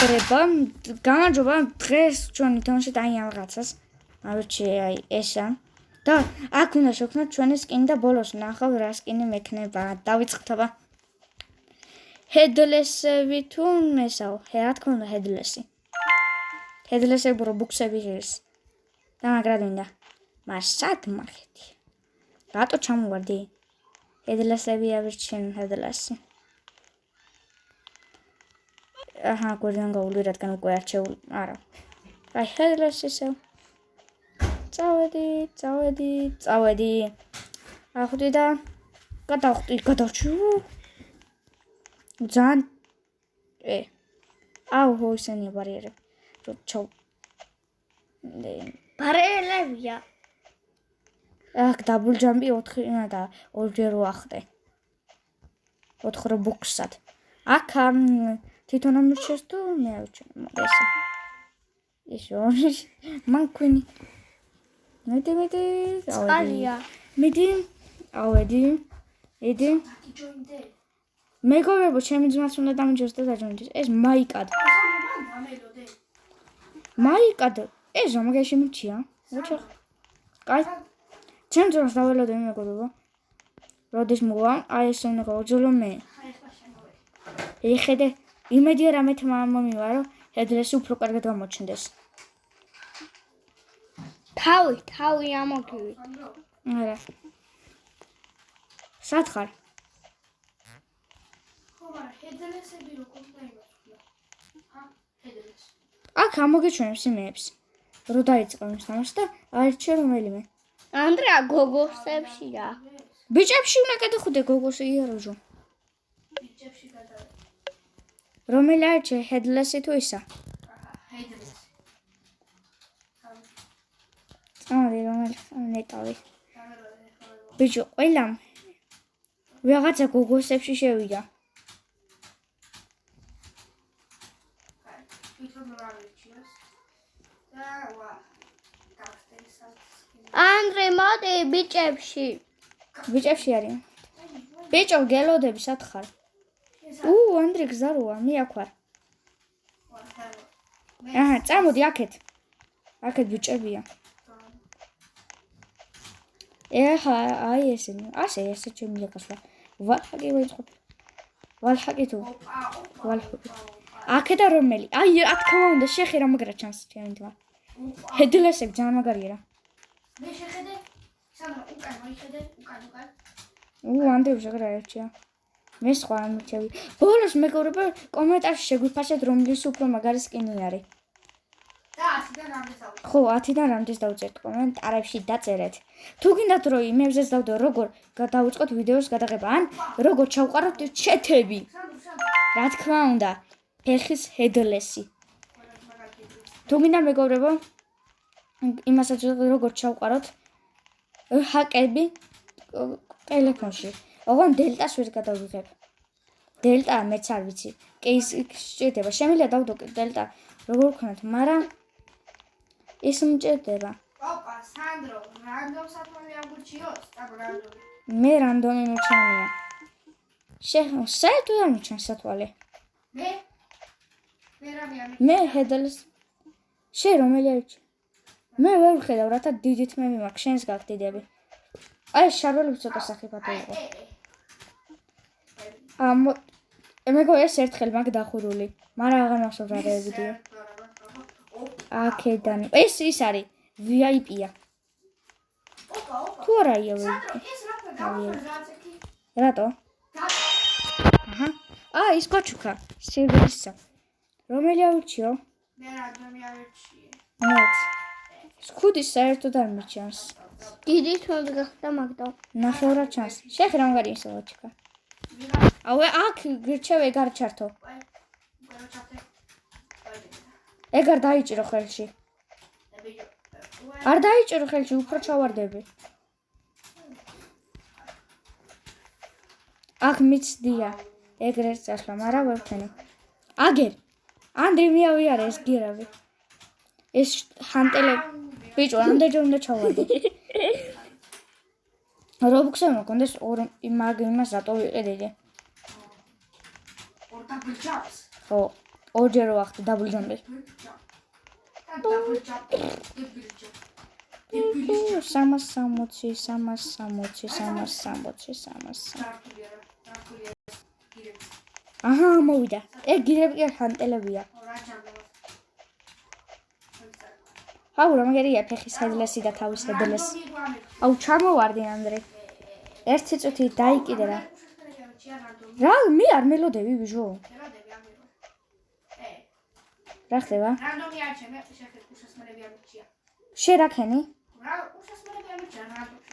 მეგობრებო, გამარჯობა, დღეს ჩვენი თამაშით აი ამ რაღაცას. ავირჩი აი ესა. და აქ უნდა შევქმნათ ჩვენი სკინი და ბოლოს ნახავ რა სკინი მექნება. დავიწყდება. Headless-ები თუ ესაო, რა თქმა უნდა headless-ი. Headless-ები რობუქსები ის. და მაგრად მინდა. მას სად მახეთი? რატო ჩამოვარდი? Headless-ები ავირჩენ headless-ი. აჰა, გვერდიდან გავული, რადგან უკვე არჩეული. არა. აი, headless ისევ. წავედი. ახვდი და გადავჭი. ძალიან აუ, ისენია ბარიერები. ჩაუ. ბარიერებია. აქ დაბლ ჯამპი 4 და 2-ჯერ ვახტე. 4 რობუქსად. აქ თვითონ ამირჩეს თუ მე ავირჩე ესა. ისო. მან ქვინი. მედი. წყალია. მედი. ავედი. ედი. მეგობრებო, ჩემი ძმაც უნდა დამიჯოს და დაჯონდეს. ეს მაიკად. მაიკად. ეს ამაგაში მიჩია. ვაჩა. კაი. ჩემ ძმას დაველოდე მეგობრებო. როდის მოვა? აი ეს უნდა გავძულო მე. იხედე იმედია რამეთ მომივა რომ headless-ი უფრო კარგად გამოჩნდეს. თავი ამოგვივი. არა. სად ხარ? ხო, მაგრამ headless-ები როგორ დაიმოწვია? headless. აქ ამოგეჩვენებს იმეებს. რო დაიწყო ის თამაში და არჩე რომელიმე. ანდრია გოგოსებშია. ბიჭებში უნდა გადახვიდე გოგოსი იაროჟო. ბიჭებში გადავე. რომელი არჩე headless-ი თუ ისა? headless. წამოდი რომელი ნეტავი. ბიჭო, ყველამ რაღაცა გოგოსებში შევიდა. ანდრე მოდი ბიჭებში. ბიჭებში არის. ბიჭო, გელოდები სად ხარ? ანდრე გზაროა, მე აქ ვარ. აჰა, წამოდი აქეთ. აქეთ ბიჭებია. ეხა, აი ესენი. ასე ჩემი ეკასლა. ვალჰაკი ვაიწყო. ვალჰაკი თუ. ვალჰაკი. აქედა რომელი? აი, რა თქმა უნდა, შეხერა მაგრა ჩანს ჩემი თვა. headless-ები ძალიან მაგარია რა. მე შეხედე, სამ უკან მოიხედე, უკან. ანდრე შეგრა ერჩია. მე სხვა ამირჩევი. ბოლოს მეგობრებო, კომენტარში შეგვიფასეთ რომლის უფრო მაგარი სკინი არის. და 10-დან რამდენს დავუწერთ? ხო, 10-დან რამდენს დავუწერთ კომენტარებში დაწერეთ. თუ გინდათ რომ იმებზეც დავდო, როგორ დავუწყოთ ვიდეოს გადაღება, ან როგორ ჩავყაროთ ჩეთები. რა თქმა უნდა, ფეხის headless-ი. თუ გინდა მეგობრებო, იმასაც როგორ ჩავყაროთ ჰაკები ტელეფონში. ოღონ დელტას ვერ გადავიღებ. დელტა მეც არ ვიცი. კეის შედება. შემიძლია დავდო დელტა როგორ ვქნათ, მაგრამ ის მჭირდება. ოპა, სანდრო, რანდომ სათვალე აგურჩიოს? რანდომი. მე რანდომი მიჩვენია. საერთოდ არ მიჩვენს სათვალე. მე რა მიანე? მე headless. რომელი არჩე? მე ვერ ვხედავ, რათა დიდი თმები მაქვს, შენს გაქვს დიდები. აი, შარველები ცოტა სახიფათო იყო. მეგო ეს ერთხელ მაგ დახურული, მაგრამ აღარ მახსოვს რა ვიდეო. აქედან. ეს ის არის VIP-ა. თუ არაა VIP? რატო? აჰა. ის გაჩუქა. სერვერისა. რომელი ავირჩიო? მე რანდომი ავირჩიე. მეც. სკუდის საერთოდ არ მიჩანს. დიდი თვალი გახდა მაგდა. ნახევრად ჩანს. შეხერა მაგარი ისე ვაჩქა. აქ გირჩევ ეგარ ჩართო. ეგარ დაიჭირო ხელში. არ დაიჭირო ხელში, უფრო ჩავარდები. აქ მიცდია. ეგრეთ წასვლა, მაგრამ ვერ ვქენი. აგერ. ანდრე მიავიარე ეს გირავი. ეს ჰანტელე ბიჭო, ამდენჯერ უნდა ჩავარდე. რობუქსები მოგონდეს იმას რატო ვიყიდე? ორ დაბლ ჯამპს. ხო. ორჯერ ვახტი დაბლ ჯამპი. და დაბლ ჯამპი. დებილი ჯამპი. დებილი ჯამპი. 360, 360, 360. რაკულია. გირები. აჰა, მოვიდა. გირები კი ჰანტელებია. რა ჯამპი. აუ, რა მაგერია ფეხის ჰედლესი და თავის ჰედლესი. აუ, ჩამოვარდი ანდრე. ერთი წუთი დაიკიდე რა. რა, მე არ მელოდები ბიჟო. რა ხდება? რანდომი არჩე მე შეხეთ უშასმელები ამჩია. შე რა ქენი? რა უშასმელები ამჩია რანდომში.